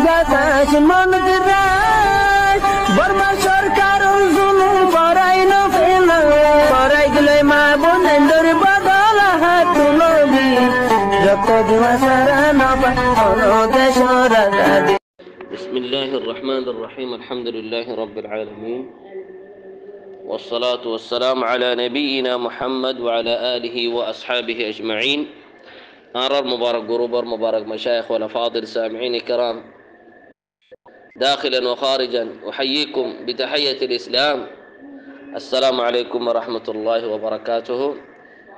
গাছ মনত রায় বর্মা সরকার জুলুম করাই না ফেলা করাই গেলে মা বোনের বদল হাত তুলবি রক্ত দেওয়া সারা না দেশ রাজা। بسم الله الرحمن الرحيم الحمد لله رب العالمين والصلاة والسلام على نبينا محمد وعلى آله وأصحابه أجمعين. أرى المبارك قروبر مبارك مشايخ والأفاضل سامعين الكرام داخلا وخارجا أحييكم بتحية الإسلام السلام عليكم ورحمة الله وبركاته.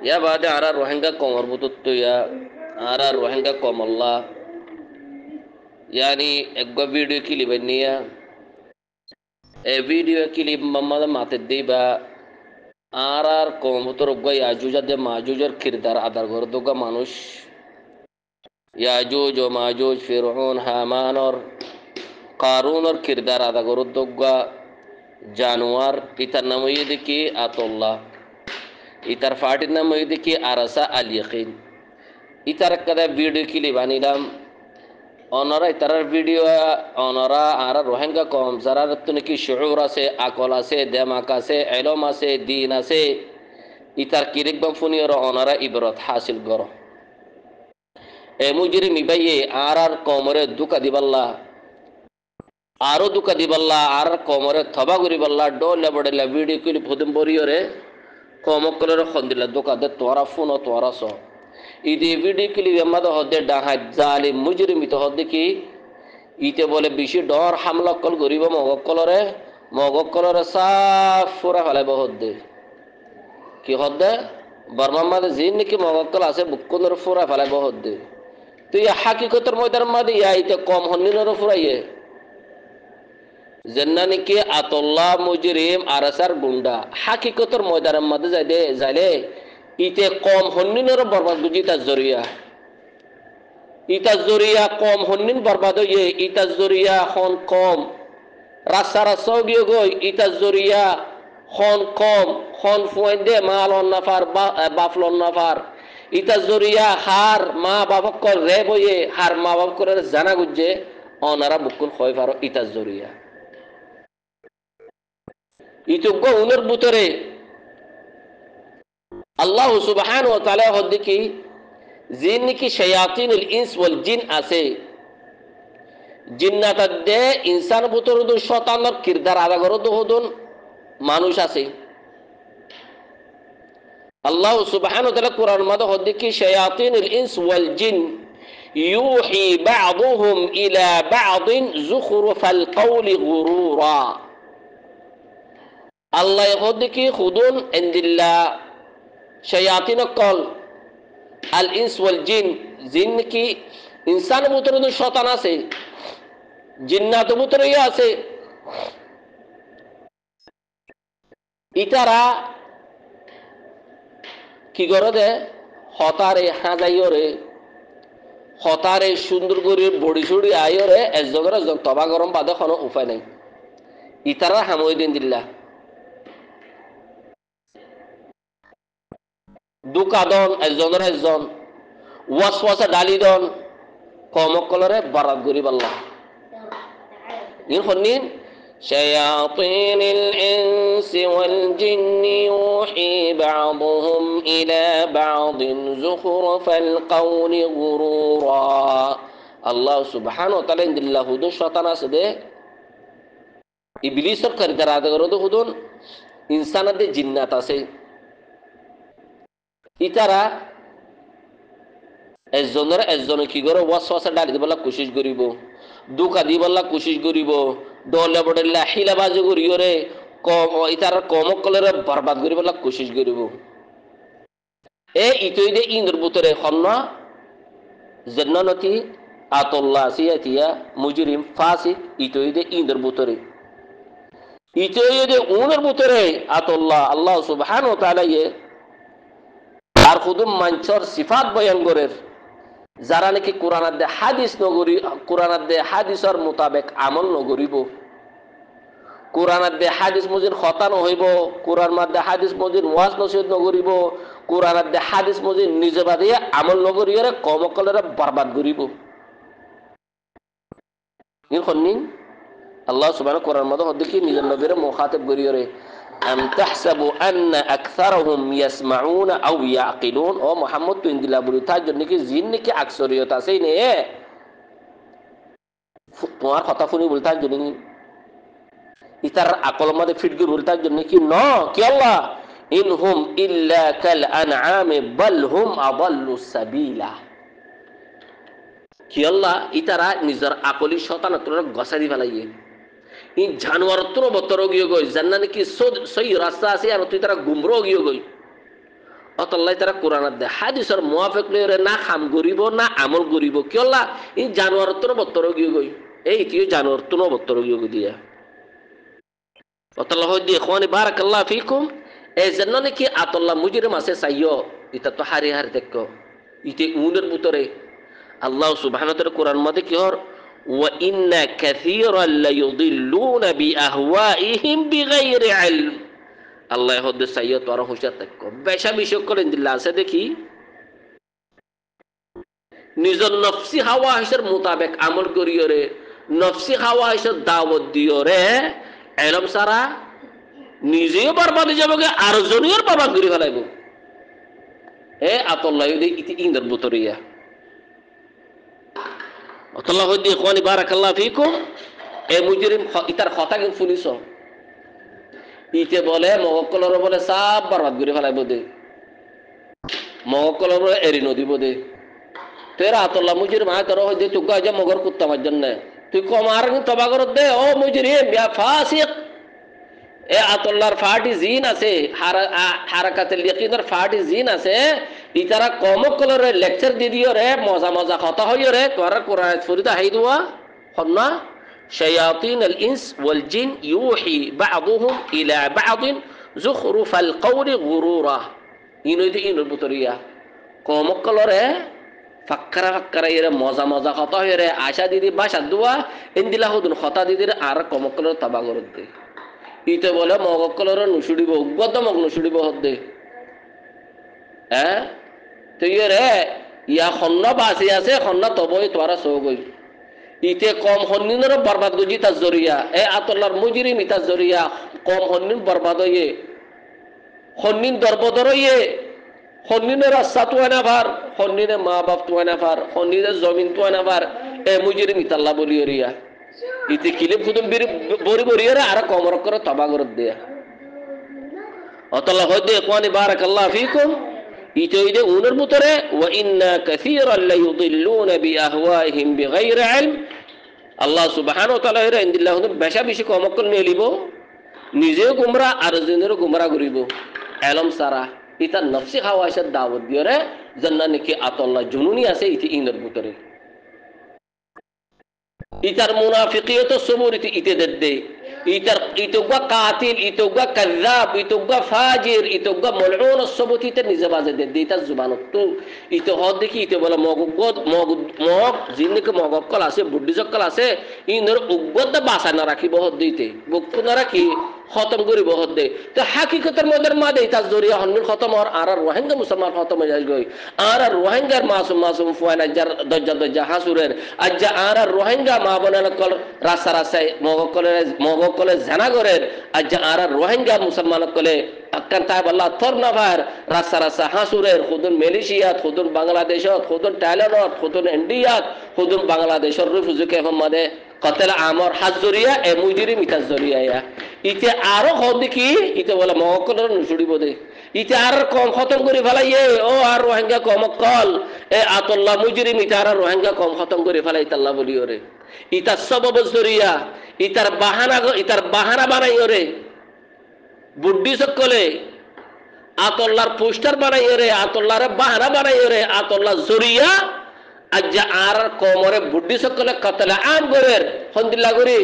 يا بعد أرى روحنكم وربطت يا أرى روحنكم الله يعني एक वीडियो क्लिप बनिया ए वीडियो क्लिप मम्मा माते देबा आर कोमतोर गय याजूज दे माजूजर किरदार आदार कर दोगा मानुष याजूज और माजूज फिरौन हामान और कारून और किरदार आदा कर दोगा जानवर इतर नमयद की आतुल्ला इतर फाटिन नमयद की आरसा अल यकीन इतर कदा वीडियो क्लिप आनिलाम অনরা ইতারার ভিডিও অনরা আর রোহিঙ্গা কম যারা নাকি শুউর আছে আকল আছে দেমাক আছে ইলম আছে দ্বীন আছে ইতার কিরিকবাম ফুনিয়র অনরা ইবরত হাসিল কর এ মুজরিম ইবাইয়ে আর কমরে দুকা দিবাল্লা আরো দুকা দিবাল্লা আর কমরে থবা করিবাল্লা ডলে বড়লা ভিডিও ক্লিপ হদম বরিয়রে কমকলের খন্দিলা দুকা দে তোরা ফোন তোরা স ইদে ভিডিও ক্লিপ আমাদের হদে ডাহাত জালিম মুজরিম ইতে হদে কি ইতে বলে বেশি ডর হামলা কল গরিব মগকলরে সাফ ফুরা ফেলাইব হদে কি হদে বর্মার মাঝে জিন নাকি মগকল আছে বুকুনের ফুরা ফেলাইব হদে তুই হাকিকতের ময়দার মাঝে ইতে কম হন্নিনের ফুরাইয়ে জেন্না নাকি আতল্লাহ মুজরিম আরাসার গুন্ডা হাকিকতের ময়দারের মাঝে যাইলে ইতে কম হন্নিনের বরবাদ বুঝি ইতার জরিয়া কম হন্নিন বরবাদ হইয়ে ইতার জরিয়া খন কম রাস্তা গিয়ে গই ইতার জরিয়া খন কম খন ফুয়েন দে মাল অন্নাফার বাফল অন্নাফার ইতার জরিয়া হার মা বাবক কর রে বইয়ে হার মা বাব করে জানা গুজে অনারা বুকুল হয় ফারো ইতার জরিয়া ইতুগ্য উনের বুতরে আল্লাহ সুবহানাহু ওয়া তাআলা হদ্দিকি জিন কি শায়াতিনুল ইনস ওয়াল জিন আছে জিন্নাত দে ইনসান বুতর দু শয়তানের কিরদার আদা করো তো হদুন মানুষ আছে আল্লাহ সুবহানাহু ওয়া তাআলা কুরআন মাদে হদ্দিকি শায়াতিনুল ইনস ওয়াল জিন ইউহি বা'দুহুম ইলা বা'দিন যুখরুফাল কওলি গুরুরা আল্লাহ হদ্দিকি খুদুন ইনদিল্লাহ শায়াতিন কল আল ইনস ওয়াল জিন জিন কি ইনসান ভিতরে তো শয়তান আছে জিন্নাত ভিতরে আছে ইতারা কি করে দে হতারে হাজাইরে হতারে সুন্দর করে বড়ি ছড়ি আইরে একজনের একজন তবা গরম বাদে কোনো উপায় নাই ইতারা হামই দিন দিল্লা দুকাদন একজনের একজন ওয়াসওয়াসা ডালি দন কমকলরে বারাত গরিব আল্লাহ ইন হন্নিন শায়াতিনিল ইনসি ওয়াল জিন্নি ইউহি বা'দুহুম ইলা বা'দিন যুখরুফাল কওলি গুরুরা আল্লাহ সুবহানাহু ওয়া তাআলা ইনদিল্লাহ হুদুন শয়তান আছে দে ইবলিসের কিরদার আদা করো তো হুদুন ইনসানাতে জিন্নাত আছে ইতারা একজনে কি করে ওয়াসওয়াসা ডালি দিবলা কোশিশ করিব দুকা দিবলা কোশিশ করিব ডলে বডলা হিলাবাজি করিয়রে কম ইতার কমকলরে বরবাদ করিবলা কোশিশ করিব এ ইতই দে ইন্দর বুতরে খন্না জান্নাতি আতুল্লাহ সিয়াতিয়া মুজরিম ফাসিক ইতই দে ইন্দর বুতরে ইতই দে উনর বুতরে আতুল্লাহ আল্লাহ সুবহানাহু ওয়া তাআলা আর খুদুম মানচর সিফাত বয়ান করের যারা নাকি কোরআন দে হাদিস নগরী কোরআন দে হাদিসর মোতাবেক আমল নগরিব কোরআন দে হাদিস মজির খতা নহইব কোরআন মধ্যে হাদিস মজির ওয়াজ নসিহত নগরিব কোরআন দে হাদিস মজির নিজে বাদিয়ে আমল নগরিয়রে কমকলরে বরবাদ করিব ইন খন্নিন আল্লাহ সুবহানাহু কোরআন মধ্যে হদ্দিকি নিজের নবীর মুখাতাব করিয়রে আম তাহসাবু আন্না আকসারহুম ইয়াসমাউনা আও ইয়াকিলুন ও মুহাম্মদ তুই দিলা বলি তার জন্য কি জিন নাকি আকসরিয়ত আছে নে তোমার কথা শুনি বলতার জন্য ইতার আকল মধ্যে ফিটগুর বলতার জন্য কি ন কি আল্লাহ ইনহুম ইল্লা কাল আনআমি বাল হুম আদাল্লুস সাবিলা কি আল্লাহ ইতারা নিজের আকলি শতানত্র গসারি ফেলাইয়ে ই জানোয়ারত্র বতর গিয়ে গই জান্না নাকি সই রাস্তা আছে আর তুই তারা গুমরো গিয়ে গই অতল্লাই তারা কোরআনত দে হাদিসের মুয়াফিক লইরে না খাম করিব না আমল করিব কি আল্লাহ ই জানোয়ারত্র বতর গিয়ে গই এই তুই জানোয়ারত্র বতর গিয়ে গই দিয়া অতল্লাহ দিয়ে খোয়ানি বারাকাল্লাহ ফিকুম এই জন্য নাকি আতল্লাহ মুজিরে মাসে চাইও এটা তো হারি হারি দেখো ইতে উনের ভিতরে আল্লাহ সুবহানাহু ওয়া তাআলা কোরআন মধ্যে কি হর ওয়া ইন্না কাসীরান লা ইউদিল্লুনা বিআহওয়াইহিম বিগাইরি ইলম আল্লাহ হদ্দে চাইও তোরা হুশিয়ার দেখো বেশা বিষয় করেন দিল্লা আছে দেখি নিজের নফসি হাওয়া হিসের মোতাবেক আমল করিও রে নফসি হাওয়া হিসের দাওয়াত দিও রে ইলম সারা নিজেও বরবাদ হয়ে যাবে আর জনিয়র বরবাদ করে ফেলাইব এ আতল্লাহ ইতি ইন্দ্র বুতরিয়া আতল্লাহ দি ইখওয়ানি বারাকাল্লাহ ফিকুম এ মুজরিম ইতার কথা কি শুনিছো ইতে বলে মগকলর বলে সব বরবাদ করে ফেলাইব দে মগকলর এরি নদী বদে তেরা আতল্লাহ মুজরিম আয় তোর হইতে তুই গা মগর কুত্তা মার জন্য তুই কমার তবা করত দে ও মুজরিম ইয়া ফাসিক এ আতল্লাহর ফাটি জিন আছে হারাকাতুল ইয়াকিনের ফাটি জিন আছে ইতারা কমকলরে লেকচার দি দিও রে মজা মজা কথা হইও রে তোরা কোরআন ফরিদা হাইদুয়া হন্না শায়াতিনুল ইনস ওয়াল জিন ইউহি বা'দুহুম ইলা বা'দিন যুখরুফাল কওলি গুরুরা ইনইদি ইনুর বুতরিয়া কমকলরে ফাক্কারা এর মজা মজা কথা হইও রে আশা দিদি বাসা দুয়া ইনদিলা হুদুন কথা দিদির আর কমকলর তাবা করত দে ইতে বলে মগকলর নুসুড়িব উগ্গত মগ নুসুড়িব হদ্দে হ্যাঁ তুই রে ইয়া খন্ন বাসি আছে খন্ন তবই তোরা সৌগই ইতে কম হন্নিনের বরবাদ গজি তার জরিয়া এ আতল্লার মুজরিম ইতার জরিয়া কম হন্নিন বরবাদ হইয়ে হন্নিন দরবদর হইয়ে হন্নিনের রাস্তা তো না ভার হন্নিনের মা বাপ তো না ভার হন্নিনের জমিন তো না ভার এ মুজরিম ইতাল্লাহ বলি রিয়া ইতে কিলিপ খুদুম বরি বরিয়ারে আর কমর করে তবা করে দেয়া অতল্লাহ হইতে ইখওয়ানি বারাকাল্লাহ ফিকুম ইতে ইদে উনের ভিতরে ওয়া ইন্না কাসীরান লা ইউদিল্লুনা বিআহওয়াইহিম বিগাইরি ইলম আল্লাহ সুবহানাহু ওয়া তাআলা এর ইনদিল্লাহ বেশা বেশি কমকল নিয়ে লিব নিজেও গুমরা আর জনেরও গুমরা করিব ইলম সারা ইতা নফসি খাওয়াইসার দাওয়াত দিও রে জান্নাত নাকি আতল্লাহ জুনুনি আছে ইতি ইনের ভিতরে ইতার মুনাফিকিয়ত সবুর ইতে দে ইতার ইতগা কাতিল ইতগা কাযাব ইতগা ফাজির ইতগা মালউন সবুত ইতে নিজে বাজে দে ইতার জবানত তো ইতে হদ দেখি ইতে বলে মগ জিনকে মগকল আছে বুদ্ধি জকল আছে ইনর উগ্গত বাসা না রাখিব হদ দিতে বক্তু না রাখি খতম করিব হদ দে তো হাকিকতের মধ্যে মাদে ইতার জরিয়া হন্নুল খতম আর রোহিঙ্গা মুসলমান খতম হয়ে যাই আর রোহিঙ্গার মাসুম ফুয়ানা দজ্জা হাসুরের আজ্জা আর রোহিঙ্গা মা বোনের কল রাস্তা রাস্তায় মগকলে জানাগরের আজ্জা আর রোহিঙ্গা মুসলমান কলে আক্কান তাইব আল্লাহ থর নাভার রাস্তা হাসুরের খুদুন মালয়েশিয়াত খুদুন বাংলাদেশত খুদুন থাইল্যান্ডত খুদুন ইন্ডিয়াত খুদুন বাংলাদেশের রিফিউজি মাদে কতল আমর হাজরিয়া এ মুজরিম ইতার জরিয়া ইতে আরো হদি কি ইতে বলে মগকলর নুসুড়িব দে ইতে আর কম খতম করে ফেলাইয়ে ও আর রোহিঙ্গা কমকল এ আতল্লাহ মুজরিম ইতে আর রোহিঙ্গা কম খতম করে ফেলাই তাল্লাহ বলিও রে ইতার সবব জরিয়া ইতার বাহানা বানাইও রে বুদ্ধি সকলে আতল্লাহর পোস্টার বানাইও রে আতল্লাহরে বাহানা বানাইও রে আতল্লাহ জরিয়া আজ্জা আর কমরে বুদ্ধি সকলে কতলে আম গরের হন্দিল্লা করি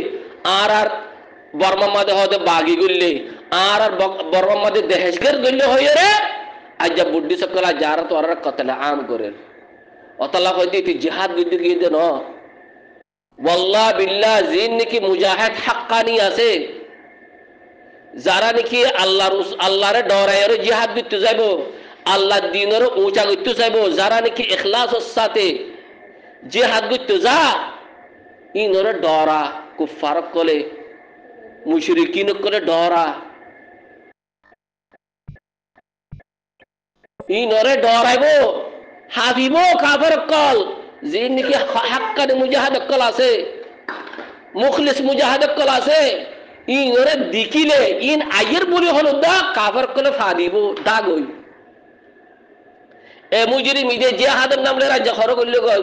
আর বর্মা মাদে হদে বাগি গল্লে আর বর্মা মাদে দেহেশগের গল্লে হয়ে রে আজ্জা বুদ্ধি সকল যার তো আর কতলে আম গরের অতলা হইতে তুই জিহাদ গিয়ে গিয়ে দে ন ওয়াল্লাহ বিল্লাহ জিন নাকি মুজাহিদ হাক্কানি আছে যারা নাকি আল্লাহরে ডরাইরে জিহাদ করতে যাইব আল্লাহ দিনের উঁচা করতে যাইব যারা নাকি ইখলাসের সাথে জিহাদ করতে যা ইনরে ডরা কুফারক কলে মুশরিকিন কলে ডরা ইনরে ডরাইব হাবিব কাফের কল যে নাকি হাক্কানি মুজাহিদ কল আছে মুখলিস মুজাহিদ কল আছে ইনরে দিকিলে ইন আয়ের বলি হলো দা কাফের কলে ফাদিব দাগই এ মুজরিম ইদে জিহাদের নাম লে রাজ্য খর করলে গই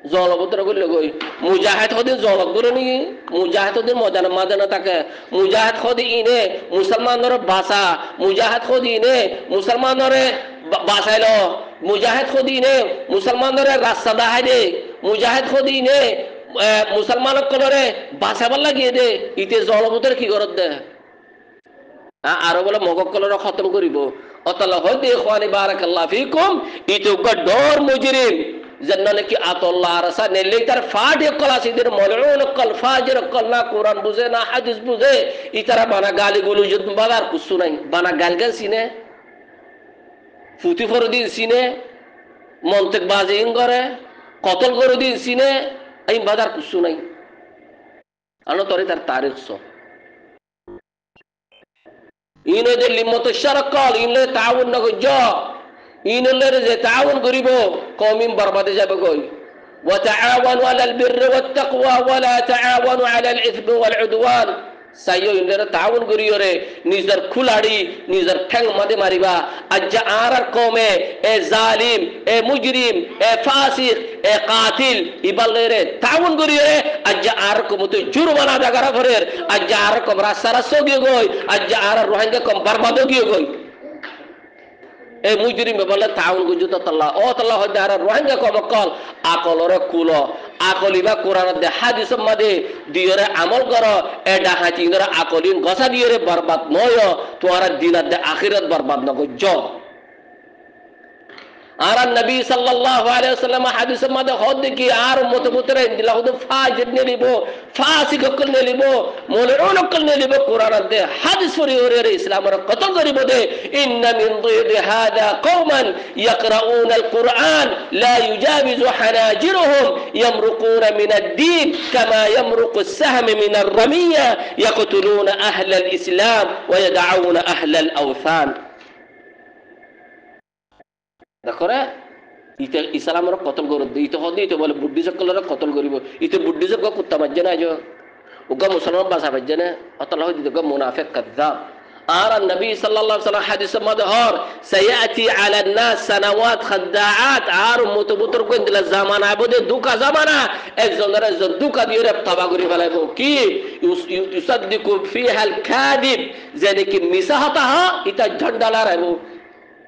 জলবতর করলে গই মুজাহিদ হদিন জলক ধরে নি মুজাহিদ হদিন মজানা মাদানা থাকে মুজাহিদ হদি ইনে মুসলমানর ভাষা মুজাহিদ হদি ইনে মুসলমানর বাসাইলো মুজাহিদ হদি ইনে মুসলমানর রাস্তা দেখাই দে মুজাহিদ হদি ইনে মুসলমানক কলরে বাসাবার লাগিয়ে দে ইতে জলবতর কি করত দে আরো বলে মগক কলরে খতম করিব অতলা হইতে ইখওয়ানি বারাকাল্লাহু ফিকুম ইতো গডর মুজরিম জন্নানে কি আতাল্লাহ রাসা নেলে তার ফাড়ে কলাসিদের মালউন কল ফাজির কল না কুরআন বুঝে না হাদিস বুঝে ইতারা বানা গালি গুলো যদ বাজার কুছু নাই বানা গালগাল সিনে ফুটি ফরদিন সিনে মন্তিক বাজিং করে কতল করে দিন সিনে এই বাজার কুছু নাই আনো তরে তার তারিখ সো ইনে যে লিমত শারকাল ইনে তাউন না গজ ইনলে যে তাউন করিব কওমিন বরবাদে যাবে কই ওয়া তাআওয়ানু আলাল বিররি ওয়াত তাকওয়া ওয়া লা তাআওয়ানু আলাল ইসমি ওয়াল উদওয়ান সাইয়ো ইনলে তাউন করিয়রে নিজের খুলাড়ি নিজের ঠ্যাং মাদে মারিবা আজ্জা আর কওমে এ জালিম এ মুজরিম এ ফাসিক এ কাতিল ইবালরে তাউন করিয়রে আজ্জা আর কমতে জুরমানা দাগারা ভরের আজ্জা আর কম রাস্তা গিয়ে গই আজ্জা আর রোহিঙ্গা কম বরবাদ গিয়ে গই এ মুজরিম বলে তাউন গুজুত তাল্লাহ ও তাল্লাহ হদে আর রোহিঙ্গা কম কল আকলরে কুলো আকলিবা কোরআন দে হাদিস মদে দিয়রে আমল করো এ ডাহাতি ইনরা আকলিন গসা দিয়রে বরবাদ নয় তোরা দিনাত দে আখিরাত বরবাদ না গজ আর নবী সাল্লাল্লাহু আলাইহি ওয়াসাল্লাম হাদিস মদে হদ কি আর মুতবুতরে দিলা হদ ফাজির নে লিব ফাসিক কল নে লিব মুলউন কল নে লিব কোরআন দে হাদিস পড়ি ওরে ইসলামের কত করিব দে ইন্না মিন দিদি হাদা কওমান ইয়াকরাউনা আল কুরআন লা ইউজাবিজু হানাজিরুহুম ইয়ামরুকুনা মিন আদ-দীন কামা ইয়ামরুকু আস-সাহম মিন আর-রামিয়া ইয়াকতুলুনা আহলা আল-ইসলাম ওয়া ইয়াদউনা আহলা আল-আওথান দেখো রে ইতে ইসলামের কতল করে ইতে হদি ইতে বলে বুদ্ধি সকলের কতল করিব ইতে বুদ্ধি সব কুত্তা বাজে না যো ওগা মুসলমান বাসা বাজে না অতলা হদি তো মুনাফিক কাযাব আর নবী সাল্লাল্লাহু আলাইহি ওয়াসাল্লাম হাদিস মধ্যে হর সায়াতি আলা الناس سنوات خداعات আর মুতবুতর কোন দিলা জামানা বদে দুকা জামানা একজনের একজন দুকা দিয়ে তাবা করি ফেলাইব কি ইউসাদ্দিকু ফিহা আল কাযিব যেনে কি মিসাহাতা ইতা ঝন্ডালা রাইব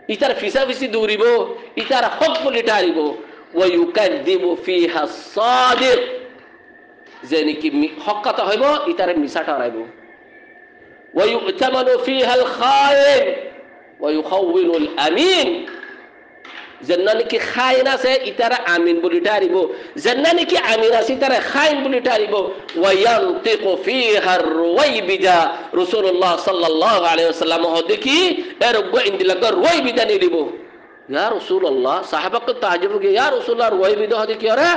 ইতার ফিসাফিসি দৌড়িব ইতার হক বলি টারিব ওয়া ইউকাযযিবু ফিহা সাদিক যে নাকি হক কথা হইব ইতার মিছা টারাইব ওয়া ইউতামানু ফিহা আল খায়েন ওয়া ইউখাউইলু আল আমিন জন্নানি কি খায়েন আছে ইতার আমিন বলি টারিব জন্নানি কি আমিন আছে ইতার খায়েন বলি টারিব ওয়া ইয়ানতিকু ফিহা আর-রুওয়াইবিদা রাসূলুল্লাহ সাল্লাল্লাহু আলাইহি ওয়াসাল্লাম হদিকি এর গো ইন্দিলাগ রুওয়াইবিদা নিলিব ইয়া রাসূলুল্লাহ সাহাবাকে তাজ্জুব কে ইয়া রাসূলুল্লাহ রুওয়াইবিদা হদিকি আরে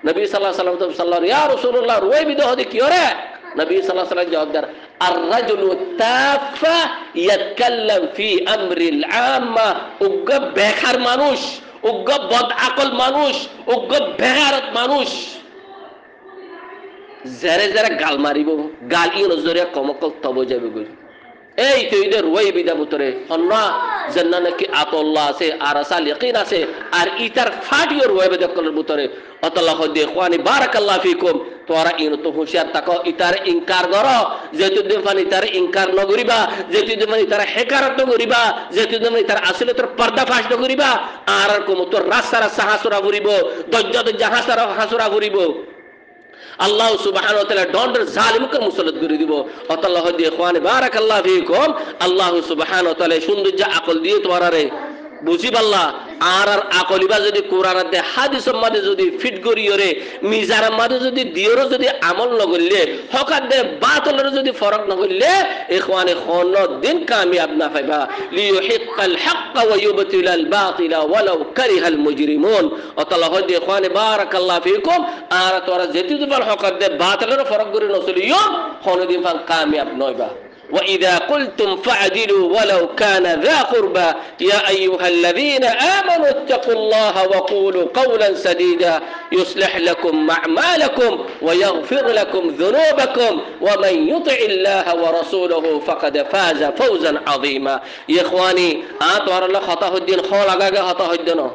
নবী সাল্লাল্লাহু আলাইহি ওয়াসাল্লাম সাল্লাল্লাহু ইয়া রাসূলুল্লাহ রুওয়াইবিদা হদিকি আরে নবী সাল্লাল্লাহু আলাইহি ওয়াসাল্লাম জবাব দার আর-রাজুলু তাফা ইয়াতকাল্লাম ফি আমরিল আম্মা উগ্গ বেকার মানুষ উগ্গ বদ আকল মানুষ উগ্গ বেগারত মানুষ যারে যারে গাল মারিব গাল ই নজরে কমকল তব যাবে গই এই তো ইদের রুয়াই বিদা বুতরে অন্না জান্নানে কি আতাল্লাহ আছে আর আসাল ইয়াকিন আছে আর ইতার ফাটিও রুয়াই বিদা কলর বুতরে আতাল্লাহ হদে ইখওয়ানি বারাকাল্লাহু ফিকুম তোরা ইন তো হুশিয়ার তাকো ইতার ইনকার করো যেহেতু দিফান ইতার ইনকার ন করিবা যেহেতু দিফান ইতার হেকারত ন করিবা যেহেতু দিফান ইতার আসলে তোর পর্দা ফাঁস ন করিবা আর কোন তোর রাস্তারা সাহাসুরা ঘুরিব দজ্জাত জাহাসারা হাসুরা ঘুরিব আল্লাহ সুবহানাহু ওয়া তাআলা ডন্ডর জালিমকে মুসল্লত করে দিব আল্লাহ হদি ইখওয়ানি বারাকাল্লাহু ফিকুম আল্লাহ সুবহানাহু ওয়া তাআলা সুন্দর যা আকল দিয়ে তোমারে বুঝিব আল্লাহ আর আকলিবা যদি কোরআনতে হাদিসের মাঝে যদি ফিট করিয়রে মিজারের মাঝে যদি দিয়রও যদি আমল নগরলে হকার দে বাতলের যদি ফরক নগরলে ইখওয়ানে খন দিন কামিয়াব না পাইবা লিইহিক্কাল হক ওয়া ইউবতিলাল বাতিলা ওয়ালাউ কারিহাল মুজরিমুন আল্লাহ হদি ইখওয়ানে বারাকাল্লাহু ফিকুম আর তোরা যেতি দুবার হকার দে বাতলের ফরক করি নসলিও খন দিন কামিয়াব নইবা وإذا قلتم فاعدلوا ولو كان ذا قربى يا أيها الذين آمنوا اتقوا الله وقولوا قولا سديدا يصلح لكم أعمالكم ويغفر لكم ذنوبكم ومن يطع الله ورسوله فقد فاز فوزا عظيما يا إخواني أطور الله خطأ الدين خول أجا خطأ الدين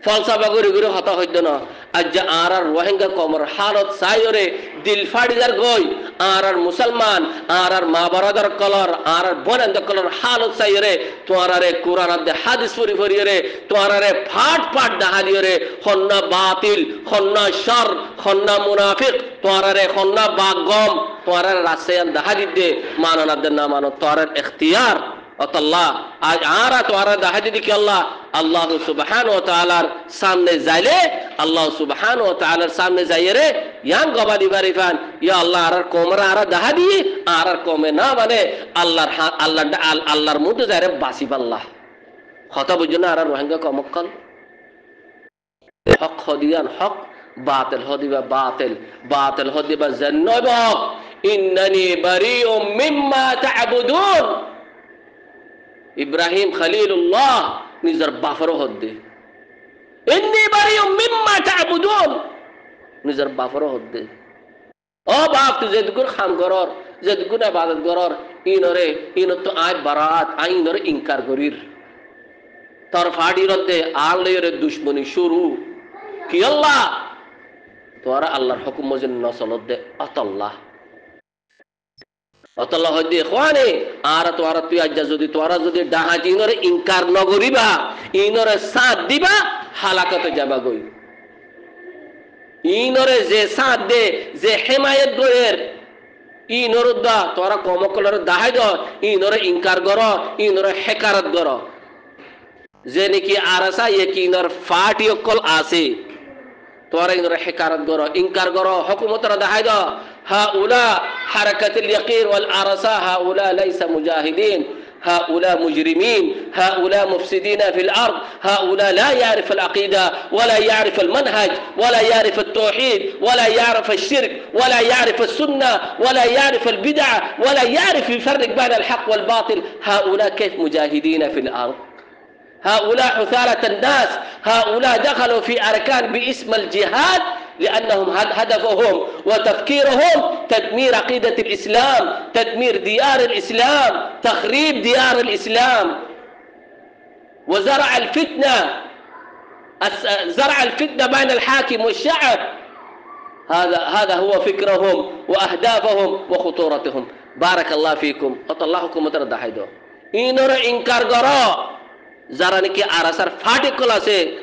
ফলসাফা করে করে হতা হইতো না আজ আর রোহিঙ্গা কমর হালত সাইরে দিল ফাড়িদার গই আর মুসলমান আর মা বরাদার কলর আর বনেন্দ কলর হালত সাইরে তোয়ারে কুরআন দে হাদিস পড়ি পড়িরে তোয়ারে ফাট ফাট ডাহা দিরে খন্না বাতিল খন্না শর খন্না মুনাফিক তোয়ারে খন্না বাগম তোয়ারে রাসিয়ান ডাহা দিতে মাননাদ না মানো তোয়ারে ইখতিয়ার अतल्ला आज आरा तो आरा दाहदी कि अल्लाह सुब्हानाहु व तआलार सामने जाइले अल्लाह सुब्हानाहु व तआलार सामने जाइरे यान गवादी बारिफान या अल्लाह आरा कोमरा आरा दाहदी आरा कोमे ना माने अल्लाहर मुदे जाइरे बासी बल्ला खता बुझना आरा रोहिंगा को मक्कल हक हदियान हक बातिल हदिबा बातिल बातिल हदिबा जन्नबा इन्ननी बरीउम मिम्मा तअबुदून इब्राहिम खलीलुल्लाह निजर बाफरो हद्दे इन्नी बरीउम मिम्मा तअबुदून निजर बाफरो हद्दे ओ बाप तु जेदगुर खाम करर जेदगुर इबादत करर इनरे इन तो आय बरात आइनरे इनकार करिर तर फाडी रद्दे आलरे दुश्मनी शुरू कि अल्लाह तोरा अल्लाहर हुकुम मजन न सलदे अतल्लाह अतल्लाह हदि इखवानी आरा तोरा तु आज्जा जदि तोरा जदि डाहाजी इनरे इनकार न करिबा इनरे साथ दिबा हालाकते जाबा गई इनरे जे साथ दे जे हिमायत गोयर इनरे दा तोरा कमकलर दाहाय द इनरे इनकार करो इनरे हेकारत करो जे नेकी आरासा यकिनर फाटी अकल आसे तोरा इनरे हेकारत करो इनकार करो हुकुमतर दाहाय द هؤلاء حركة اليقين والعرصاء هؤلاء ليس مجاهدين هؤلاء مجرمين هؤلاء مفسدين في الأرض هؤلاء لا يعرف العقيدة ولا يعرف المنهج ولا يعرف التوحيد ولا يعرف الشرك ولا يعرف السنة ولا يعرف البدعة ولا يعرف يفرق بين الحق والباطل هؤلاء كيف مجاهدين في الأرض هؤلاء حثالة الناس هؤلاء دخلوا في أركان باسم الجهاد لأنهم هدفهم وتفكيرهم تدمير عقيدة الإسلام تدمير ديار الإسلام تخريب ديار الإسلام وزرع الفتنة زرع الفتنة بين الحاكم والشعب هذا هو فكرهم وأهدافهم وخطورتهم بارك الله فيكم أطلعكم متردد حيدو إنور إنكار قراء زرانك أرسر فاتق كلاسي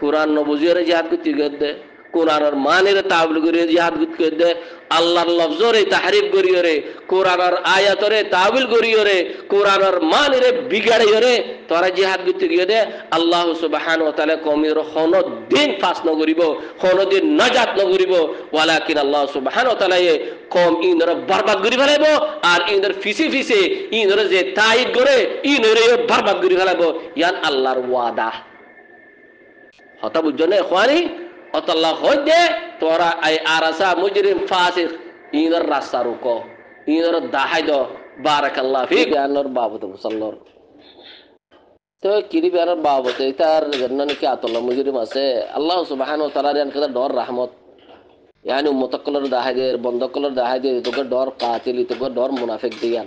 कुरान नबुजियर जिहाद को तिगद दे कुरान और मानेर ताबल करिए जिहाद को तिगद दे अल्लाहर लफ्जोरे तहरीफ करियो रे कुरान और आयतरे ताबिल करियो रे कुरान और मानेर बिगाड़ियो रे तोरा जिहाद को तिगद दे अल्लाह सुब्हानाहु व तआला कौमेर खनो दिन फास न करिबो खनो दिन नजात न करिबो वलाकिन अल्लाह सुब्हानाहु व तआला ये कौम इनर बर्बाद करि फेलाइबो और इनर फिसे फिसे इनर जे तायid करे इनर बर्बाद करि फेलाइबो यान अल्लाहर वादा हता बुझने इखवानी अल्लाह होदे तोरा आई आरसा मुजरिम फासिक इनर रास्ता रुको इनर दाहाय दो बारकाल्लाह फीक यानर बाबत मुसल्लर तो किरी यानर बाबत इतार जन्नन के अतल्लाह मुजरिम আছে আল্লাহ সুবহানাহু ওয়া তাআলা এর ডর রহমত यानी মুতাক্কালর দাহায় দে বন্দকলর দাহায় দে তোকে ডর কাতিল তোকে ডর মুনাফিক দিয়ান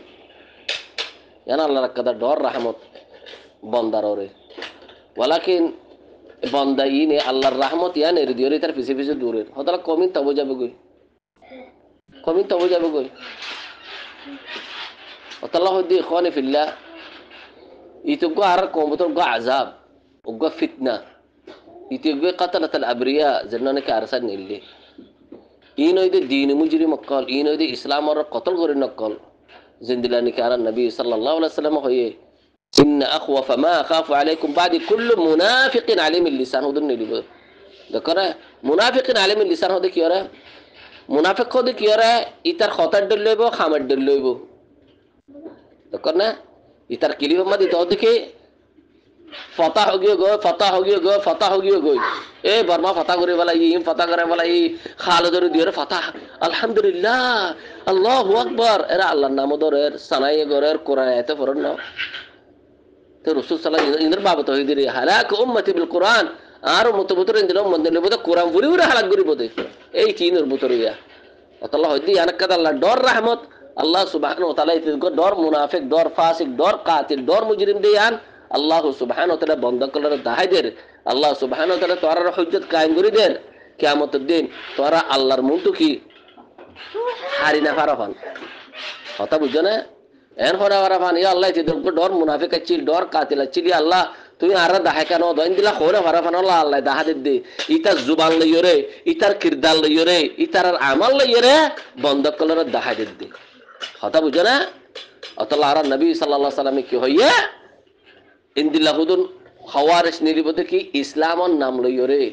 याना আল্লাহর কাদা ডর রহমত বন্দাররে ওয়ালাকিন बंदा इने अल्लाहर रहमत या नेरे दियोरे तार पिछे पिछे दूर हतला कमिन तब जाबे गई अल्लाह दे इखवानी फिल्लाह इतुगो आर कोमतोर गो अजाब उगो फितना इतुगो कतलत अल अब्रिया जन्नन के अरसा निल्ले इनो इदे दीन मुजरिम अक्कल इनो इदे इस्लाम और कत्ल करे नक्कल जिंदलानी के आरा नबी सल्लल्लाहु अलैहि वसल्लम होये ইন্না আখওয়াফা মা আখাফু আলাইকুম বাদি কুল্লু মুনাফিকিন আলিমিল লিসান হুদুন নিলিব দেখরে মুনাফিকিন আলিমিল লিসান হদে কি ওরে মুনাফিক হদে কি ওরে ইতার খতার ডল লইব খামার ডল লইব দেখর না ইতার কিলিব মাদি তো দেখে ফতা হগিয়ে গো ফতা হগিয়ে গো ফতা হগিয়ে গই এ বর্মা ফতা করে বলা ইম ফতা করে বলা ই খালদর দিয়র ফতা আলহামদুলিল্লাহ আল্লাহু আকবার এরা আল্লাহর নাম ধরের সানাই গরের কোরআন আয়াতে পড়ন না তো রাসূল সাল্লাল্লাহু আলাইহি ওয়াসাল্লাম বাবা তৌহিদের হালাক উম্মতি বিল কোরআন আর মুতবতর ইনদিন মন্দে লেবো কোরআন পুরি পুরি হালাক করিব দে এই তিনের বুতরিয়া আল্লাহ হদি আনাকাদ আল্লাহ ডর রহমত আল্লাহ সুবহানাহু ওয়া তাআলা ইতগো ডর মুনাফিক ডর ফাসিক ডর কাতিল ডর মুজরিম দেয়ান আল্লাহ সুবহানাহু ওয়া তাআলা বন্ধ করার দাহাইদের আল্লাহ সুবহানাহু ওয়া তাআলা তোরার হুজ্জত কায়েম করে দেন কিয়ামতের দিন তোরা আল্লাহর মুনতু কি হারি না পারফান কথা বুঝছো না এন হরা পারফান ইয়া আল্লাহ ইতগো ডর মুনাফিক আছিল ডর কাতিল আছিল ইয়া আল্লাহ তুমি আর দাহাই কেন দইন দিলা হরে পারফান আল্লাহ আল্লাহ দাহাদের দে ইতার জুবান লইরে ইতার কিরদার লইরে ইতার আমাল লইরে বন্ধ করার দাহাদের দে কথা বুঝো না আল্লাহ আর নবী সাল্লাল্লাহু আলাইহি ওয়াসাল্লাম কি হইয়া ইন্দিল্লাহুদুন খাওয়ারিস নিরিবতে কি ইসলামর নাম লইরে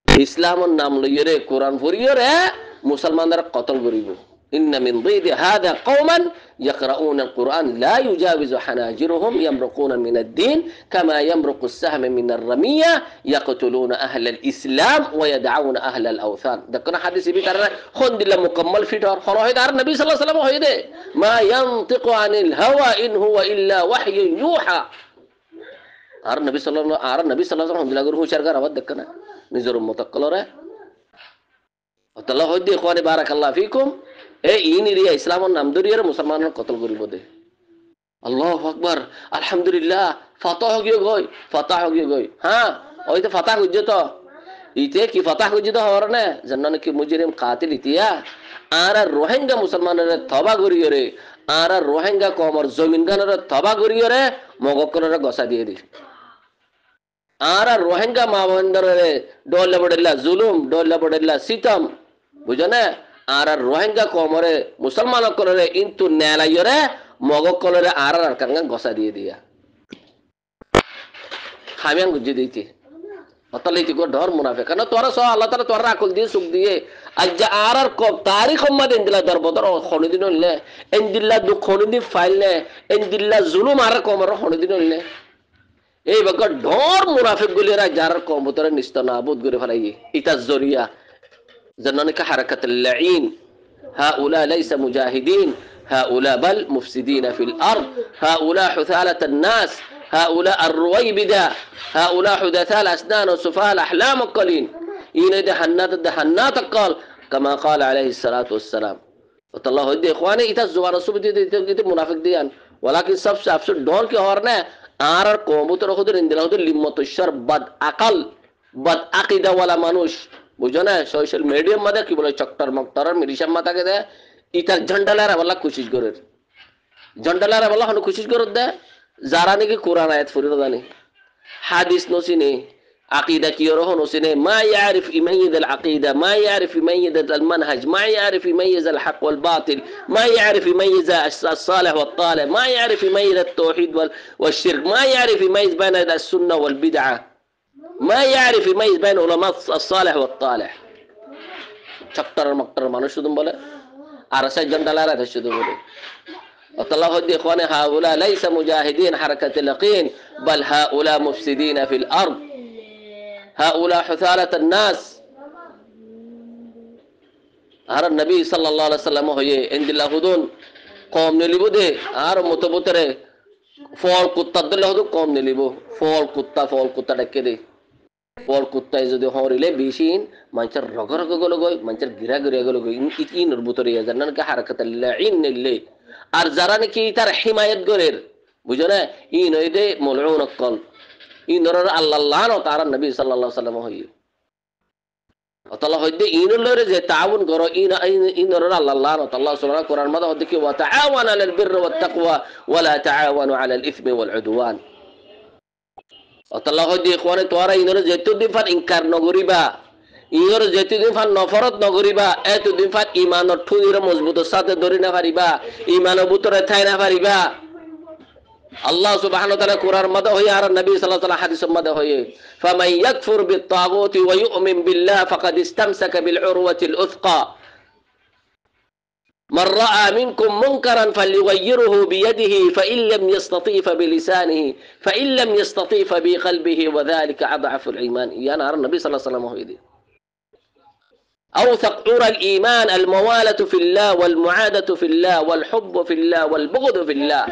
ইসলামর নাম লইরে কোরআন পড়িরে মুসলমানদের কতল করিব ইন্না মিন যিদি হাদা কওমান ইয়াকরাউনা আল কুরআন লা ইউজাবিজু হানাজিরুহুম ইয়ামরুকুনা মিন আদ-দ্বীন কামা ইয়ামরুকু আস-সাহম মিন আর-রামিয়া ইয়াকতুলুনা আহলাল ইসলাম ওয়া ইয়াদউনা আহলাল আওথান দেখনা হাদিস বিতার খন্দিল্লা মুকাম্মাল ফিটর খরহিদার নবী সাল্লাল্লাহু আলাইহি ওয়াসাল্লাম হইদে মা ইয়ানতিকু আনিল হাওয়া ইন হুয়া ইল্লা ওয়াহয়ুন ইউহা আর নবী সাল্লাল্লাহু আলাইহি ওয়াসাল্লাম হুশার কর আবাদ দেখনা নিজের উম্মত কলরে আল্লাহ হইদে ইখওয়ানি বারাকাল্লাহু ফিকুম এ ইনিরিয়া ইসলামর নাম ধরিয়ে মুসলমানের কতল করিব দে আল্লাহু আকবার আলহামদুলিল্লাহ ফাতাহ গিয়ে গই হ্যাঁ ওই তো ফাতাহ হইছে তো ইতে কি ফাতাহ হইছে তো হওয়ার না জান্নান কি মুজরিম কাতিল ইতিয়া আর রোহিঙ্গা মুসলমানের তবা করিয়ে রে আর রোহিঙ্গা কমর জমিন গানের তবা করিয়ে রে মগকরের গসা দিয়ে দি আর রোহিঙ্গা মা বন্ধরে ডোল্লা বড়েল্লা জুলুম ডোল্লা বড়েল্লা সিতম বুঝো না আর রোহিঙ্গা কমরে মুসলমান করে ইন্তু নেলাইরে মগ কলরে আর কাঙ্গা গসা দিয়ে দিয়া খামিয়ান গুজি দিতে অতলাইতি গো ডর মুনাফিক কারণ তোরা সব আল্লাহ তাআলা তোরা আকল দিয়ে সুখ দিয়ে আজ আর ক তারিখ মধ্যে ইন্দিলা দর বদর খনিদিন হইলে ইন্দিল্লা দু খনিদিন ফাইলে ইন্দিল্লা জুলুম আর কমর খনিদিন হইলে এই বগ ডর মুনাফিক গুলিরা যার কমতরে নিস্তনাবুদ করে ফেলাই ইতা জরিয়া زنانك حركة اللعين هؤلاء ليس مجاهدين هؤلاء بل مفسدين في الأرض هؤلاء حثالة الناس هؤلاء الرويبدة هؤلاء حدثاء الأسنان وسفهاء الأحلام القليل إن دهنات قال كما قال عليه الصلاة والسلام والله يدي إخواني إذا الزوار الصبح دي منافق ديان ولكن سب أفسد دور كي هورنا آرار قومتر خدر اندلاو دي لمت الشر بد أقل بد عقيدة ولا منوش বুঝো না সোশ্যাল মিডিয়ার মধ্যে কি বলে চক্টর মক্টর মিরিশাম মাথাকে দে ইতার ঝন্ডালারা বলা কোশিশ করে ঝন্ডালারা বলা হন কোশিশ করে দে যারা নাকি কোরআন আয়াত পড়ে জানি হাদিস নসিনে عقيدة كيره نسنة ما يعرف يميز العقيدة ما يعرف يميز المنهج ما يعرف يميز الحق والباطل ما يعرف يميز الصالح والطالح ما يعرف يميز التوحيد والشرك ما يعرف يميز بين السنة والبدعة ما يعرف يميز بين علماء الصالح والطالح চক্টর মক্টর মানুষ শুধু বলে আর সেই জন্ডালারা শুধু বলে الله هدي إخواني هؤلاء ليس مجاهدين حركة اليقين بل هؤلاء مفسدين في الأرض هؤلاء حثالة الناس هذا النبي صلى الله عليه وسلم هو عند الله هدون قوم نلبو ده هذا متبوتره فول كتا دله هدو قوم نلبو فول كتا دكده ফল কুত্তায় যদি হরিলে বেশিন মানুষের রগরগ গলগই মানুষের গিরা গিরা গলগই ইকি নরবুতরে জান্নান কা হারাকাতাল লাইন নিলে আর যারা নাকি তার হিমায়াত গরের বুঝো না ই নইদে মুলউন কল ই নরর আল্লাহ লানো তার নবী সাল্লাল্লাহু আলাইহি ওয়াসাল্লাম হই আল্লাহ হইদে ইনলরে যে তাআউন করো ইন নরর আল্লাহ লানো আল্লাহ সুবহানাহু কোরআন মধ্যে হইদে কি ওয়া তাআওয়ানা আলাল বিররি ওয়াত তাকওয়া ওয়া লা তাআওয়ানু আলাল ইসমি ওয়াল উদওয়ান আল্লাহ হইদে কোরআনে তোরা ইনরে যেতুদিন ফান ইনকার নগরিবা ইনর যেতুদিন ফান নফরত নগরিবা এতদিন ফান ঈমানর ঠুইরে মজবুত সাথে ধরি না পারিবা ঈমানের ভিতরে থাই না পারিবা আল্লাহ সুবহানাহু ওয়া তাআলা কুরআন মধ্যে হয়ে আর নবী সাল্লাল্লাহু আলাইহি ওয়াসাল্লাম হাদিসের মধ্যে হয়ে ফামান ইয়াকফুর বিত-তাগুতি ওয়া ইউমিন বিল্লাহ ফাকাদ ইসতামসাকা বিল উরওয়াতিল উসকা من رأى منكم منكرا فليغيره بيده فإن لم يستطيع فبلسانه فإن لم يستطيع فبقلبه وذلك أضعف الإيمان يا نار النبي صلى الله عليه وسلم هيدي أوثق عرى الإيمان الموالة في الله والمعادة في الله والحب في الله والبغض في الله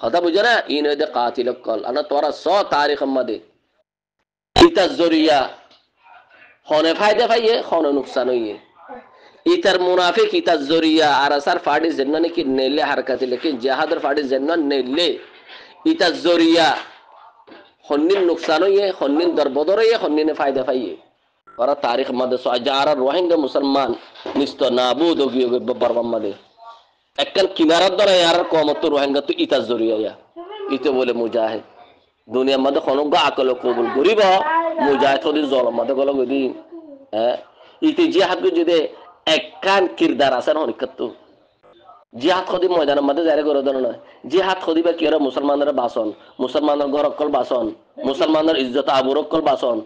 هذا بجنا إن هذا قاتل القل أنا ترى صوت تاريخ ماضي إتا الزرية خونه فايدة فاية خونه نقصانية إتر منافق إتا الزرية عرصار فادي زنان كي نيلة حركات لكن جهادر فادي زنان نيلة إتا الزرية خونين نقصانية خونين دربدرية خونين فايدة فاية ورا تاريخ ماضي سو أجارة روحين مسلمان نستو نابود وغيو بربام ماضي أكن كنارات دارا يارر قومت روحين تو إتا الزرية يا إتا بولي مجاهد دنيا ماضي خونو غا أكلو قبول غريبا مجاهد خودي ظلم ماضي قولو غدي إتا جهاد کو جده একান কিরদার আছেন হনিকত জিহাদ খদি ময়দানের মধ্যে জারি করে দেন না জিহাদ খদি বা কিরা মুসলমানদের বাসন মুসলমানের ঘর অকল বাসন মুসলমানের ইজ্জত আবুর অকল বাসন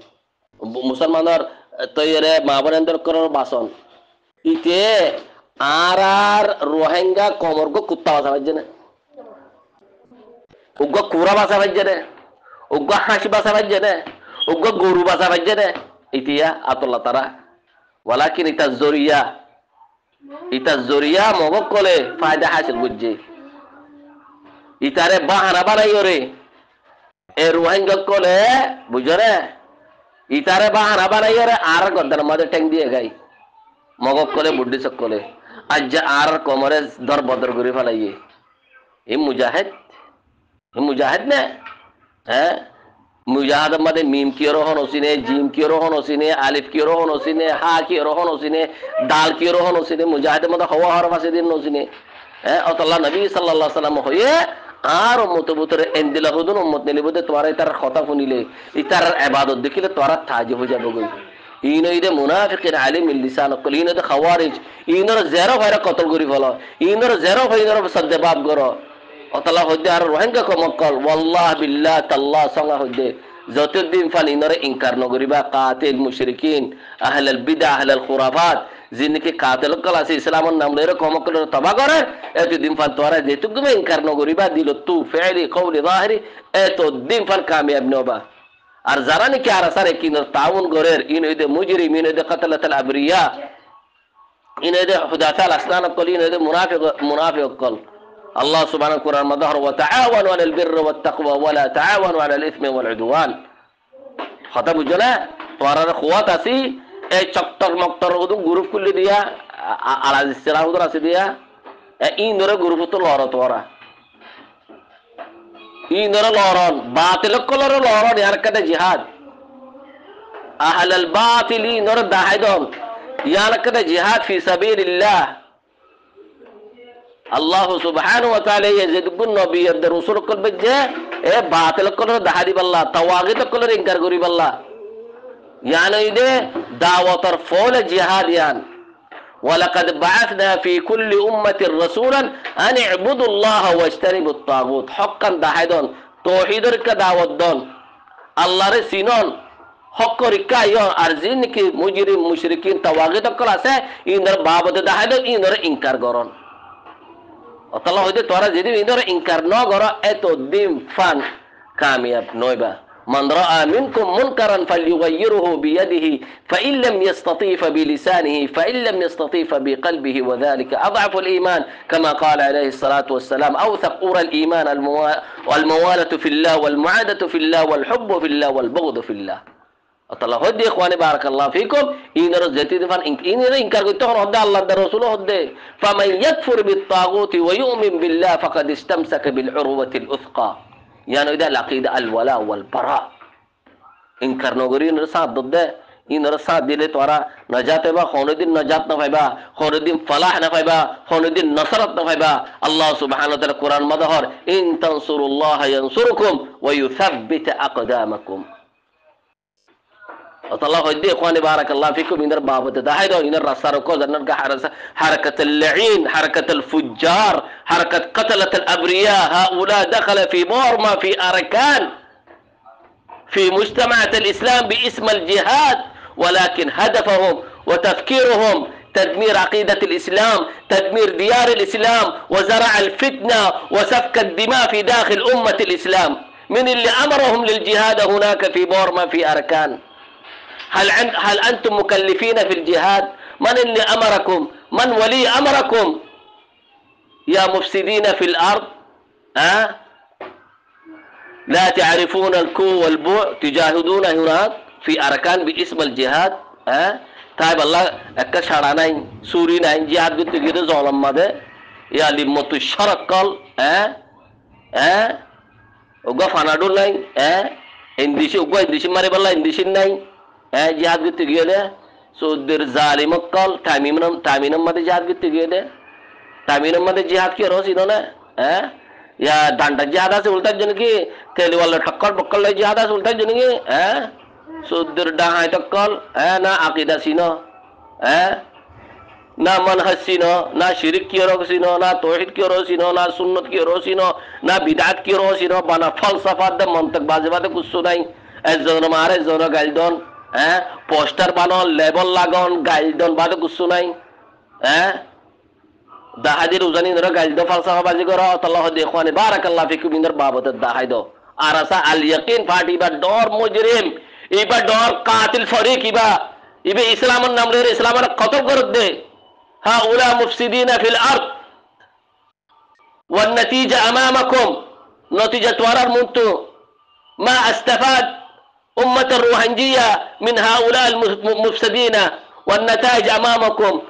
মুসলমানের তৈরে মাবরেন্দ্র করার বাসন ইতে আর রোহিঙ্গা কমরগো কুত্তা বাসা বাজে না উগ্র কুরা বাসা বাজে না উগ্র হাসি বাসা বাজে না উগ্র গরু বাসা বাজে না ইতিয়া আতল্লাহ তারা ولكن إتا الزورية موقولة فايدة حاصل بجي إتارة باهنا بانا يوري روحانجا كولة بجرة إتارة باهنا بانا يوري آرر قدر ماذا تنگ ديه گاي موقولة بودي سكولة أجا آرر كومره در بدر گري فلايه ये मुजाहिद ने हैं मुजाहिद मदे मीम की रोहन उसीने जीम की रोहन उसीने अलिफ की रोहन उसीने हा की रोहन उसीने दाल की रोहन उसीने मुजाहिद मदे हवा हर वासिदिन उसीने और अल्लाह नबी सल्लल्लाहु अलैहि वसल्लम होये आर मुतबुतरे इंदिला खुदन उम्मत ने लिबदे तुम्हारे इतर खता फुनिले इतर इबादत देखिले तुम्हारा ताज हो जाबोगे इन इदे मुनाफिकिन आलिम लिसान कुल इन इदे खवारिज इनर ज़ेरो फायरा कत्ल करी फलो इनर ज़ेरो फायरा सद्देबाब करो अतला होदे आर रोहिंगा को मक्कल वल्लाह बिल्लाह तल्लाह संगा होदे जतुद्दीन फान इनरे इनकार नगरिबा कातिल मुशरिकिन अहलल बिदा अहलल खुराफात जिनके कातिल कला से इस्लाम नाम लेरे को मक्कल तबा करे एतो दिन फान तोरा जेतु गुमे इनकार नगरिबा दिलो तू फिअली कौली ज़ाहिरी एतो दिन फान कामयाब नोबा আর যারা নাকি আর আসারে কিন তাউন গরের ইন ইদে মুজরিমিন ইদে কতলাতুল আবরিয়া ইন ইদে হুদাতাল আসনান কল ইন ইদে মুনাফিক কল আল্লাহ সুবহানাহু কুরআন মাদহর ওয়া তাআওয়ানু আলাল বিররি ওয়াত তাকওয়া ওয়া লা তাআওয়ানু আলাল ইসমি ওয়াল উদওয়ান কথা বুঝলা তোরার খুয়াত আসি এই চক্টর মক্টর ওদু গ্রুপ খুলে দিয়া আলাজ ইসরা ওদর আছে দিয়া ইন ধরে গ্রুপ তো লড় তোরা إنر لوران باطل كلر لوران ياركده جهاد أهل الباطل إنر داهدون ياركده جهاد في سبيل الله الله سبحانه وتعالى يزيد النبي يد رسول كل بجه باطل كلر داهدي بالله تواغيت كلر إنكار غري بالله يعني إذا دعوة فول جهاد يعني ولقد بعثنا في كل أمة رسولا أن اعبدوا الله واجتنبوا الطاغوت حقا داحدون توحيد الكداوت دون الله رسينون حق ركايون أرزين كي مجرم مشركين تواغيت كلاسة إنر بابد داحدون إنر إنكار غرون الله هدي تورا جدي إنر إنكار نو غرو أتو ديم فان كامياب نويبا من رأى منكم منكرا فليغيره بيده فإن لم يستطيع فبلسانه فإن لم يستطيع فبقلبه وذلك أضعف الإيمان كما قال عليه الصلاة والسلام أوثق أورى الإيمان والموالة في الله والمعادة في الله والحب في الله والبغض في الله الله هدي إخواني بارك الله فيكم إن رزتي دفن إن إنكار قلت هدى الله رسوله هدي فمن يكفر بالطاغوت ويؤمن بالله فقد استمسك بالعروة الأثقى يعني إذا العقيدة الولاء والبراء إنكار نغري نرسات ضد إن رسات دي لتورا نجات با خون الدين نجات نفايبا خون الدين فلاح نفايبا خون الدين نصرت نفايبا الله سبحانه وتعالى القرآن مظهر إن تنصروا الله ينصركم ويثبت أقدامكم الله هدي إخواني بارك الله فيكم من الباب تداهيدو إن الرسار كوزن حركة اللعين حركة الفجار حركة قتلة الأبرياء هؤلاء دخل في بورما في أركان في مجتمعات الإسلام باسم الجهاد ولكن هدفهم وتفكيرهم تدمير عقيدة الإسلام تدمير ديار الإسلام وزرع الفتنة وسفك الدماء في داخل أمة الإسلام من اللي أمرهم للجهاد هناك في بورما في أركان هل أنتم مكلفين في الجهاد من اللي أمركم من ولي أمركم يا مفسدين في الأرض لا تعرفون الكو والبوع تجاهدون هناك في أركان باسم الجهاد طيب الله أكشارانين سورينين جهاد قلت كده ظلم ماذا يا لمت الشرق قال وقف أنا دول نين إنديشي وقف إنديشي ماري بالله إنديشي نين جهاد قلت كده سودر ظالم قال تامينم ماذا جهاد قلت كده تامينم ماذا جهاد كي روسي دونا या दांडा ज्यादा से उल्टा जन की तेली वाला ठक्कर बक्कल ज्यादा से उल्टा जन की सुदर डाहाय टक्कल ना अकीदा सीनो ना मनहज सीनो ना शिरक की ओर सीनो ना तौहीद की ओर सीनो ना सुन्नत की ओर सीनो ना बिदअत की ओर सीनो बना फलसफा द मंतक बाजबाते कुछ सुनाई जोन मारे जोन गाइलदन पोस्टर बानो लेबल लागन गाइलदन बाते कुछ सुनाई दाहादिर उजानी नरा गाइलदो फलसफा बाजी करो अल्लाह दे इखवानी बारकाल्लाह फिकुम इंदर बाबत दाहाइदो आरसा अल यकीन फाटी बा डोर मुजरिम इबा डोर कातिल फरीक इबे इस्लाम नाम ले इस्लाम कतल कर दे हाउला मुफसिदीन फिल अर्द والنتيجة أمامكم نتيجة ورر منتو ما استفاد أمة الروحانية من هؤلاء المفسدين والنتائج أمامكم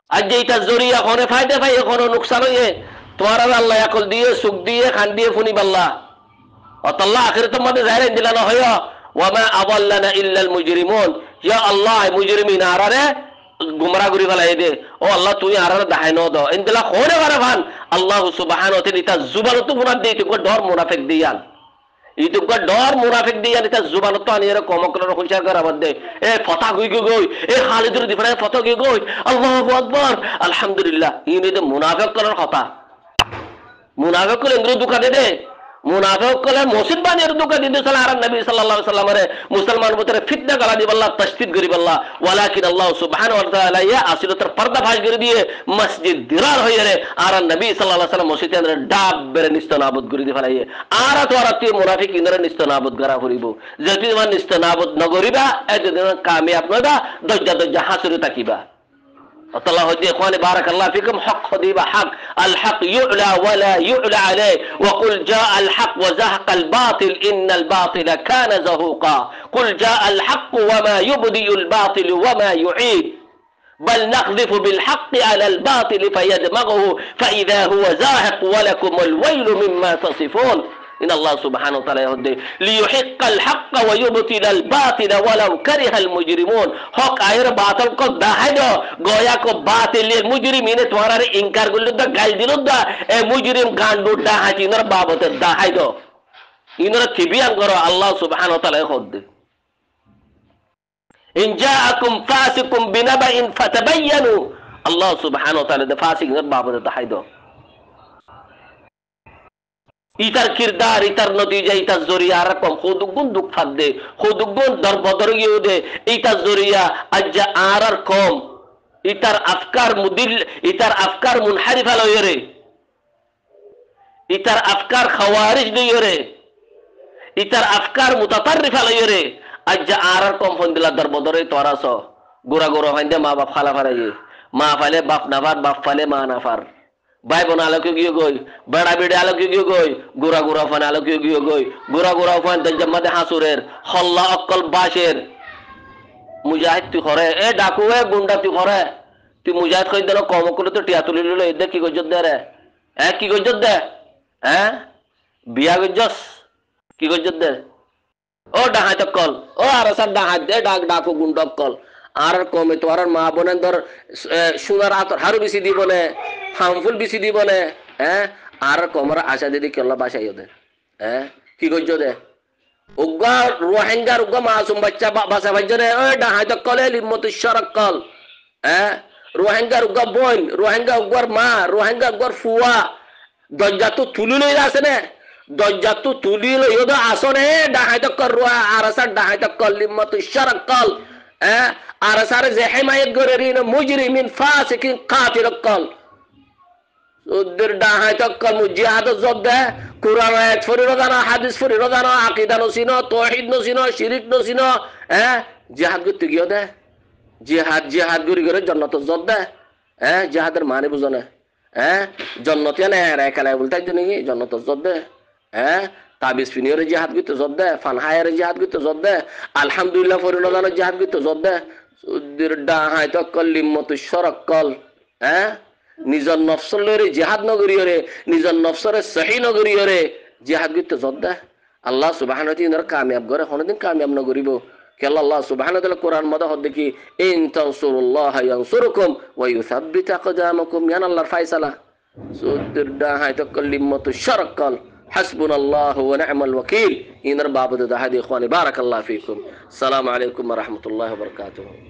अज्जैता ज़रिया होने फायदे भाई होने नुकसान ये तुम्हारा अल्लाह याकुल दिए सुख दिए खान दिए फुनी बल्ला और तल्ला आखिर तो मत ज़ाहिर इंदिला ना होया वमा अवल्लना इल्लल मुजरिमून या अल्लाह मुजरिमीन आ रहा है गुमराह गुरी वाला ये दे ओ अल्लाह तू ही आ रहा है दाहिनो दो इंदिला होने वाला भान अल्लाह सुब्हान होते निता जुबान तो मुनाफ दी तो डोर मुनाफिक दियान itu gua dor munafik dia nita zuban to ani era komo kono khulcha kara badde e fata goi e khalidur di fara fata goi Allahu akbar alhamdulillah ini de munafik kono khata munafik ko engro duka de munafik ko mosjid bani er duka de sallallahu nabi sallallahu alaihi wasallam re musliman botere fitna gala di balla tashdid gari balla walakin Allah subhanahu wa taala ya asilo tar parda fash gari diye masjid dirar hoyere aran nabi sallallahu alaihi wasallam mosjid andre dab bere nistanabud gari di falaye ara to arati munafik indra nistanabud gara horibo jeti man nistanabud nagoriba edin kamyab noda dojja hasuru takiba الله هدي إخواني بارك الله فيكم حق خديبة حق الحق يعلى ولا يعلى عليه وقل جاء الحق وزهق الباطل إن الباطل كان زهوقا قل جاء الحق وما يبدي الباطل وما يعيد بل نقذف بالحق على الباطل فيدمغه فإذا هو زاهق ولكم الويل مما تصفون إن الله سبحانه وتعالى يهدي ليحق الحق ويبطل الباطل ولو كره المجرمون حق آير باطل को दाहिदो गोया को बातिल मुजरिमीने तुम्हारा इनकार गुल्लु दा गाल दिलो दा ए मुजरिम गांडू दा हाजी नर बाबत दाहिदो इनर थिबियान करो अल्लाह सुब्हानहु व तआला खुद इन जाअकुम फासिकुम बिनबइन फतबयनु अल्लाह सुब्हानहु व तआला द फासिक नर बाबत दाहिदो इतर किरदार इतर नतीजा इतर ज़रिया रकम खुदुगुन दुख फद्दे खुदुगुन दर बदर युदे इतर ज़रिया अज्जा आरर कौम इतर अफकार मुनहरिफा लो यरे इतर अफकार खवारिज लो यरे इतर अफकार मुततर्रिफा लो यरे अज्जा आरर कौम फंदिला दर बदर तोरा सो गुरा गुरा फंदे माँ बाप खाला फराये माँ फले बाप नफार बाप फले माँ नफार भाई बना लो क्यों गोई बड़ा बेड़ा लो क्यों गोई गुरा गुरा फन आलो क्यों गोई गुरा गुरा फन दजमत हासुरेर खल्ला अक्कल बाशेर मुजाहिद तु खरे ए डाकू ए गुंडा तु खरे तु मुजाहिद खई देलो कम करे तो टिया तुली लो एदे की गजत दे रे ए की गजत दे हैं बिया गजस की गजत दे ओ डाहा तक्कल ओ आरसा डाहा दे डाक डाकू गुंडा अक्कल আর কমে তো আর মা বোনের ধর সুনার আতর হারু বেশি দিব না হামফুল বেশি দিব না আর কমর আশা দিদি কেলা বাসাই দে কি করছো দে উগ্গা রোহিঙ্গার উগ্গা মাসুম বাচ্চা ভাষা বাজ্যরে ওই ডাহাই তো কলে লিম্মত শরক কল রোহিঙ্গার উগ্গা বোন রোহিঙ্গা উগ্গার মা রোহিঙ্গা উগ্গার ফুয়া দরজা তো তুলি লই আছে না দরজা তো তুলি লই ওদা আসনে ডাহাই তো কর রোয়া আরাসার ডাহাই তো কল লিম্মত শরক কল আরাসার যে হিমায়ত করে রিন মুজরিমিন ফাসিকিন কাতিল কল ওদের ডাহাই তো কল মুজিহাদ জব্দে কুরআন আয়াত ফরিরো জানো হাদিস ফরিরো জানো আকীদা নসিনো তাওহীদ নসিনো শিরক নসিনো জিহাদ করতে গিয়ে দে জিহাদ গুরি করে জান্নাত জব দে জিহাদের মানে বুঝো না জান্নাত এনে একালে বলতে জানি জান্নাত জব দে তাবিজ ফিনিয়রে জিহাদ করতে জব দে ফানহায়ের জিহাদ করতে জব দে আলহামদুলিল্লাহ ফরিরো জানো জিহাদ করতে জব দে ওদের ডাহাই তো কলিমত শরক কল নিজর নফসলের জিহাদ নগরীয়রে নিজর নফসরে সহি নগরীয়রে জিহাদ করতে জদ্দা আল্লাহ সুবহানাহু ওয়া তাআলা কামিয়াব করে কোনদিন কামিয়াব না করিব কেল আল্লাহ সুবহানাহু ওয়া তাআলা কোরআন মধ্যে হদ দেখি ইন তানসুরুল্লাহ ইয়ানসুরকুম ওয়া ইউসাব্বিত আকদামাকুম ইয়ান আল্লাহর ফয়সালা সুদদা হায়তো কলিমত শারকাল হাসবুনাল্লাহু ওয়া নি'মাল ওয়াকিল ইনর বাবদ দাহাদি ইখওয়ানি বারাকাল্লাহু ফিকুম আসসালামু আলাইকুম ওয়া রাহমাতুল্লাহি ওয়া বারাকাতুহু।